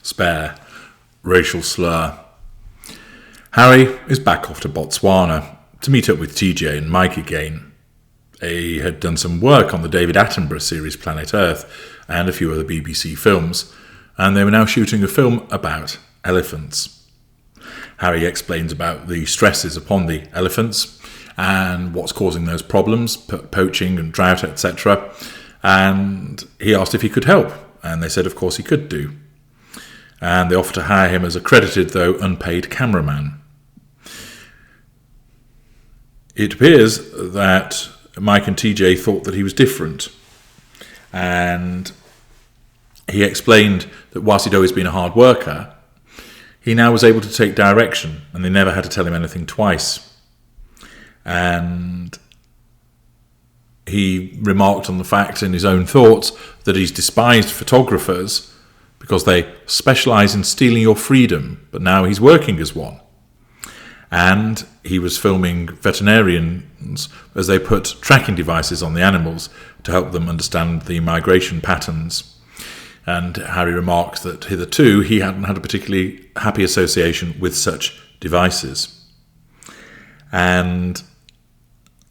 spare racial slur. Harry is back off to Botswana to meet up with TJ and Mike again. They had done some work on the David Attenborough series Planet Earth and a few other BBC films, and they were now shooting a film about elephants. Harry explains about the stresses upon the elephants and what's causing those problems, poaching and drought, etc. And he asked if he could help, and they said of course he could do. And they offered to hire him as a credited though unpaid cameraman. It appears that Mike and TJ thought that he was different, and he explained that whilst he'd always been a hard worker, he now was able to take direction and they never had to tell him anything twice. And he remarked on the fact in his own thoughts that he's despised photographers because they specialise in stealing your freedom, but now he's working as one. And he was filming veterinarians as they put tracking devices on the animals to help them understand the migration patterns. And Harry remarked that hitherto he hadn't had a particularly happy association with such devices. And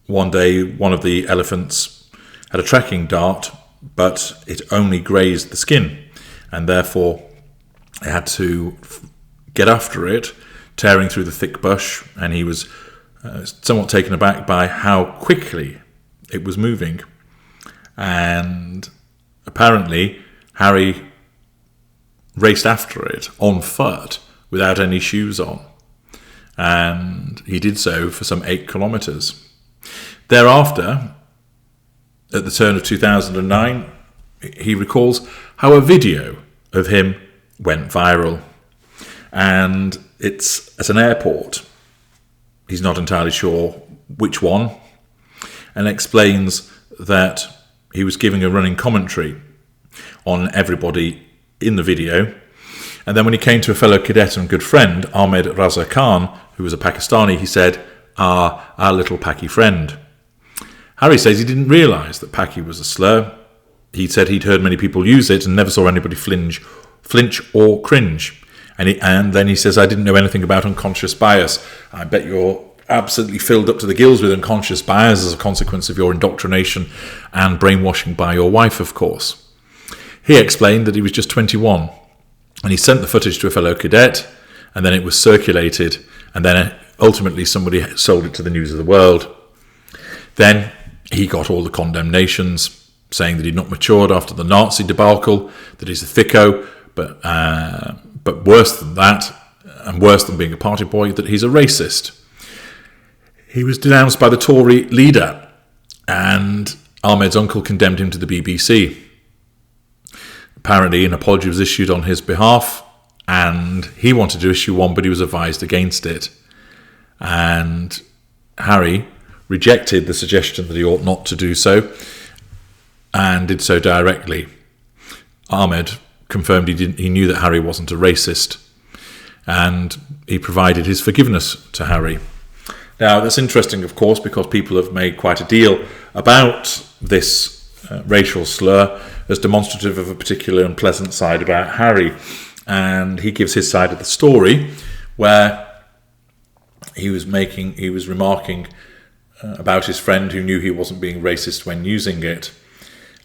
one day one of the elephants had a tracking dart, but it only grazed the skin, and therefore they had to get after it, tearing through the thick bush, and he was somewhat taken aback by how quickly it was moving. And apparently Harry raced after it on foot without any shoes on, and he did so for some 8 kilometres. Thereafter, at the turn of 2009, he recalls how a video of him went viral, and it's at an airport. He's not entirely sure which one, and explains that he was giving a running commentary on everybody in the video, and then when he came to a fellow cadet and good friend, Ahmed Raza Khan, who was a Pakistani, he said, our little Paki friend. Harry says he didn't realise that Paki was a slur. He said he'd heard many people use it and never saw anybody flinch or cringe. And then he says, I didn't know anything about unconscious bias. I bet you're absolutely filled up to the gills with unconscious bias as a consequence of your indoctrination and brainwashing by your wife, of course. He explained that he was just 21, and he sent the footage to a fellow cadet, and then it was circulated, and then ultimately somebody sold it to the News of the World. Then he got all the condemnations, saying that he'd not matured after the Nazi debacle, that he's a thicko, but worse than that, and worse than being a party boy, that he's a racist. He was denounced by the Tory leader, and Ahmed's uncle condemned him to the BBC. Apparently an apology was issued on his behalf, and he wanted to issue one, but he was advised against it. And Harry rejected the suggestion that he ought not to do so, and did so directly. Ahmed confirmed he knew that Harry wasn't a racist, and he provided his forgiveness to Harry. Now, that's interesting, of course, because people have made quite a deal about this racial slur as demonstrative of a particular unpleasant side about Harry, and he gives his side of the story, where he was remarking about his friend who knew he wasn't being racist when using it.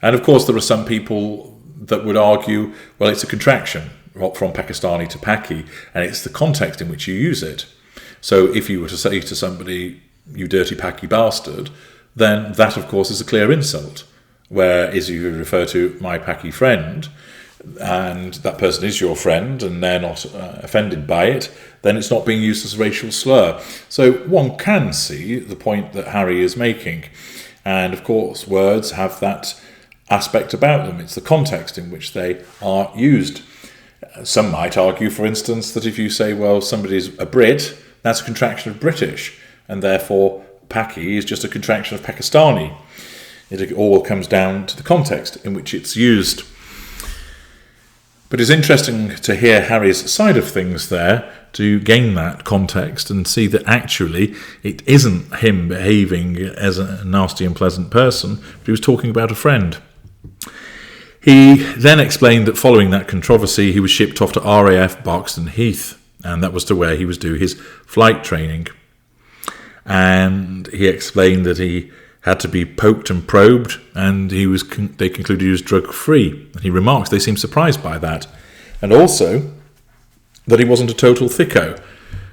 And of course there are some people that would argue, well, it's a contraction from Pakistani to Paki, and it's the context in which you use it. So if you were to say to somebody, you dirty Paki bastard, then that of course is a clear insult. Whereas if you refer to my Paki friend, and that person is your friend and they're not offended by it, then it's not being used as a racial slur. So one can see the point that Harry is making. And of course words have that aspect about them. It's the context in which they are used. Some might argue, for instance, that if you say, well, somebody's a Brit, that's a contraction of British, and therefore Paki is just a contraction of Pakistani. It all comes down to the context in which it's used. But it's interesting to hear Harry's side of things there, to gain that context and see that actually it isn't him behaving as a nasty, unpleasant person, but he was talking about a friend. He then explained that following that controversy, he was shipped off to RAF Barkston Heath, and that was to where he was doing his flight training. And he explained that he had to be poked and probed, and they concluded he was drug-free. And he remarks they seemed surprised by that, and also that he wasn't a total thicko.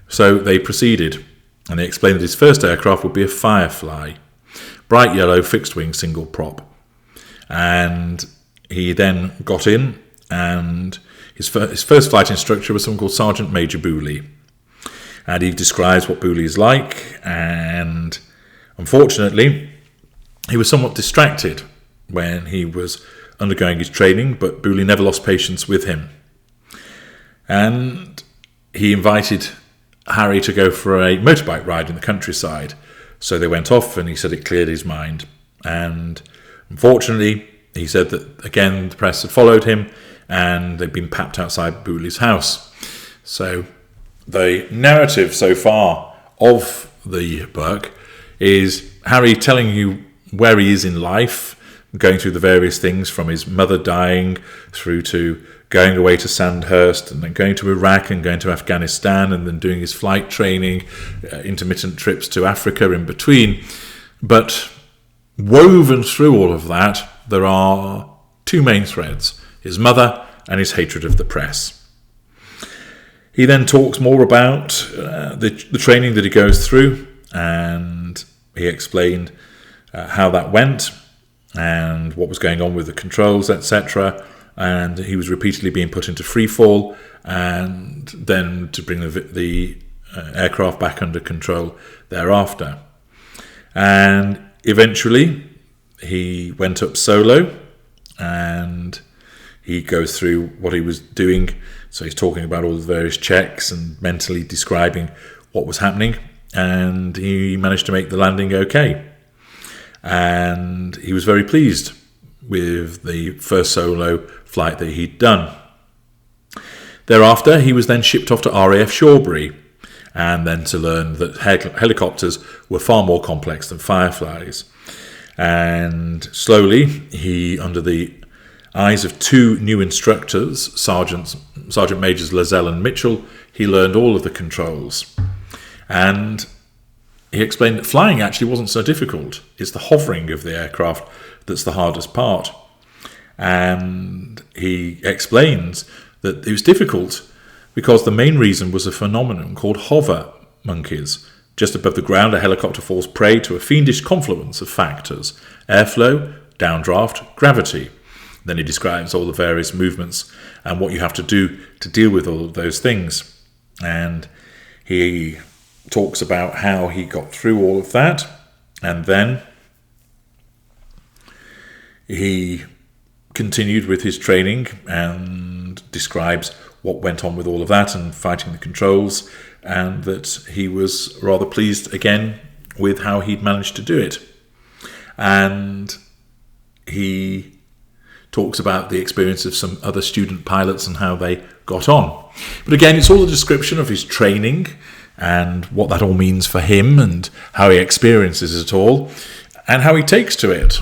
So they proceeded, and they explained that his first aircraft would be a Firefly, bright yellow fixed-wing single prop. And he then got in, and his first flight instructor was someone called Sergeant Major Booley. And he describes what Booley is like, and unfortunately, he was somewhat distracted when he was undergoing his training, but Booley never lost patience with him. And he invited Harry to go for a motorbike ride in the countryside. So they went off, and he said it cleared his mind. And unfortunately, he said that, again, the press had followed him, and they'd been papped outside Booley's house. So the narrative so far of the book is Harry telling you where he is in life, going through the various things from his mother dying through to going away to Sandhurst, and then going to Iraq and going to Afghanistan, and then doing his flight training, intermittent trips to Africa in between. But woven through all of that, there are two main threads: his mother and his hatred of the press. He then talks more about the training that he goes through, and he explained how that went and what was going on with the controls, etc. And he was repeatedly being put into free fall, and then to bring the aircraft back under control thereafter. And eventually he went up solo, and he goes through what he was doing. So he's talking about all the various checks and mentally describing what was happening, and he managed to make the landing okay. And he was very pleased with the first solo flight that he'd done. Thereafter, he was then shipped off to RAF Shawbury, and then to learn that helicopters were far more complex than Fireflies. And slowly, he, under the eyes of two new instructors, Sergeant Majors Lazelle and Mitchell, he learned all of the controls. And he explained that flying actually wasn't so difficult. It's the hovering of the aircraft that's the hardest part. And he explains that it was difficult because the main reason was a phenomenon called hover monkeys. Just above the ground, a helicopter falls prey to a fiendish confluence of factors: airflow, downdraft, gravity. Then he describes all the various movements and what you have to do to deal with all of those things. And he talks about how he got through all of that, and then he continued with his training and describes what went on with all of that and fighting the controls, and that he was rather pleased again with how he'd managed to do it. And he talks about the experience of some other student pilots and how they got on. But again, it's all a description of his training and what that all means for him and how he experiences it all and how he takes to it,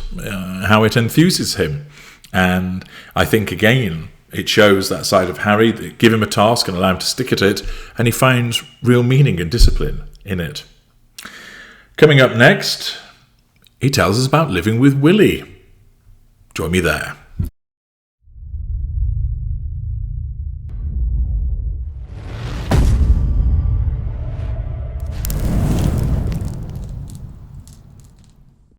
how it enthuses him. And I think, again, it shows that side of Harry, that give him a task and allow him to stick at it, and he finds real meaning and discipline in it. Coming up next, he tells us about living with Willie. Join me there.